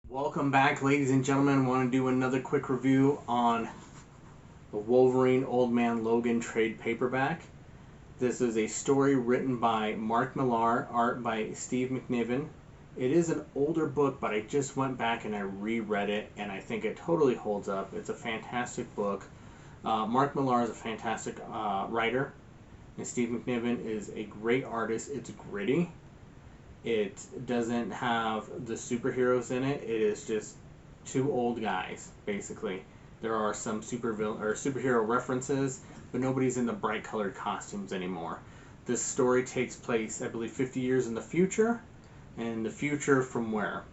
Welcome back, ladies and gentlemen. I want to do another quick review on the Wolverine Old Man Logan trade paperback. This is a story written by Mark Millar, art by Steve McNiven. It is an older book, but I just went back and I reread it, and I think it totally holds up. It's a fantastic book. Mark Millar is a fantastic writer, and Steve McNiven is a great artist. It's gritty. It doesn't have the superheroes in it. It is just two old guys, basically. There are some superhero references, but nobody's in the bright colored costumes anymore. This story takes place, I believe, 50 years in the future. And the future from where?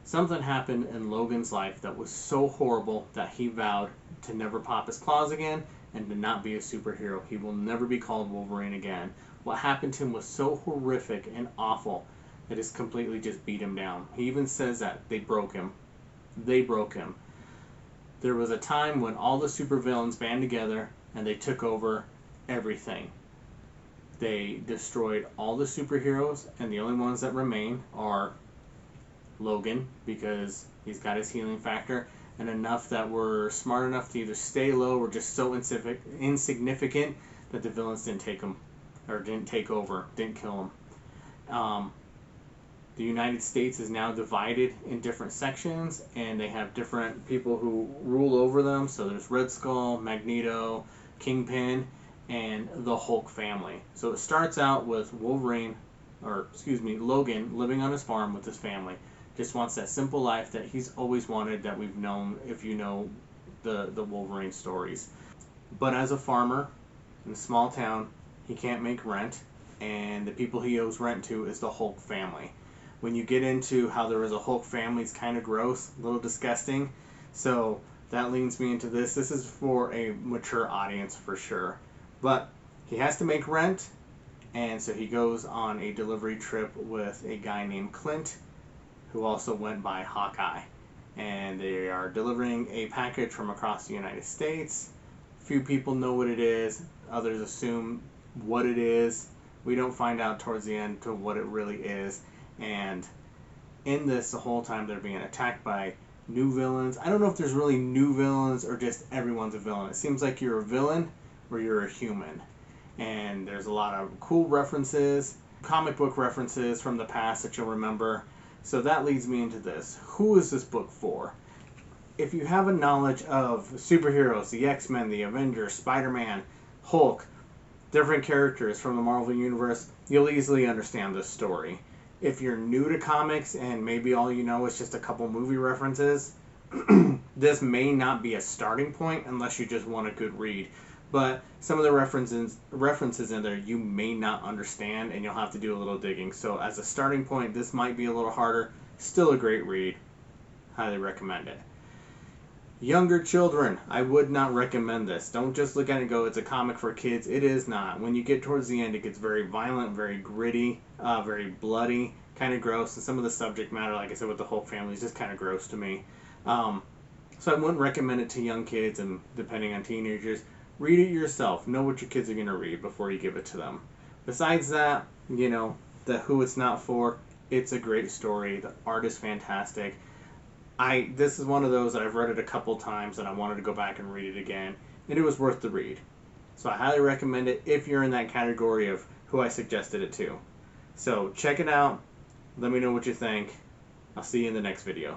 Something happened in Logan's life that was so horrible that he vowed to never pop his claws again and to not be a superhero. He will never be called Wolverine again. What happened to him was so horrific and awful that it's completely just beat him down. He even says that they broke him. They broke him. There was a time when all the supervillains band together and they took over everything. They destroyed all the superheroes, and the only ones that remain are Logan, because he's got his healing factor, and enough that were smart enough to either stay low or just so insignificant that the villains didn't take him, or didn't take over, didn't kill him. The United States is now divided in different sections, and they have different people who rule over them. So there's Red Skull, Magneto, Kingpin, and the Hulk family. So it starts out with Logan living on his farm with his family. Just wants that simple life that he's always wanted, that we've known if you know the Wolverine stories. But as a farmer in a small town, he can't make rent, and the people he owes rent to is the Hulk family. When you get into how there is a Hulk family, it's kind of gross, a little disgusting. So that leads me into this. This is for a mature audience for sure. But he has to make rent, and so he goes on a delivery trip with a guy named Clint, who also went by Hawkeye. And they are delivering a package from across the United States. Few people know what it is. Others assume what it is. We don't find out towards the end to what it really is. And in this, the whole time they're being attacked by new villains. I don't know if there's really new villains or just everyone's a villain. It seems like you're a villain or you're a human. And there's a lot of cool references, comic book references from the past that you'll remember. So that leads me into this. Who is this book for? If you have a knowledge of superheroes, the X-Men, the Avengers, Spider-Man, Hulk, different characters from the Marvel Universe, you'll easily understand this story. If you're new to comics and maybe all you know is just a couple movie references, this may not be a starting point unless you just want a good read. But some of the references in there you may not understand, and you'll have to do a little digging. So as a starting point, this might be a little harder. Still a great read. Highly recommend it. Younger children, I would not recommend this. Don't just look at it and go, it's a comic for kids. It is not. When you get towards the end, it gets very violent, very gritty, very bloody, kind of gross. And some of the subject matter, like I said, with the Hulk family is just kind of gross to me. So I wouldn't recommend it to young kids, and depending on teenagers. Read it yourself. Know what your kids are going to read before you give it to them. Besides that, who it's not for, it's a great story. The art is fantastic. This is one of those that I've read it a couple times and I wanted to go back and read it again, and it was worth the read. So I highly recommend it if you're in that category of who I suggested it to. So check it out. Let me know what you think. I'll see you in the next video.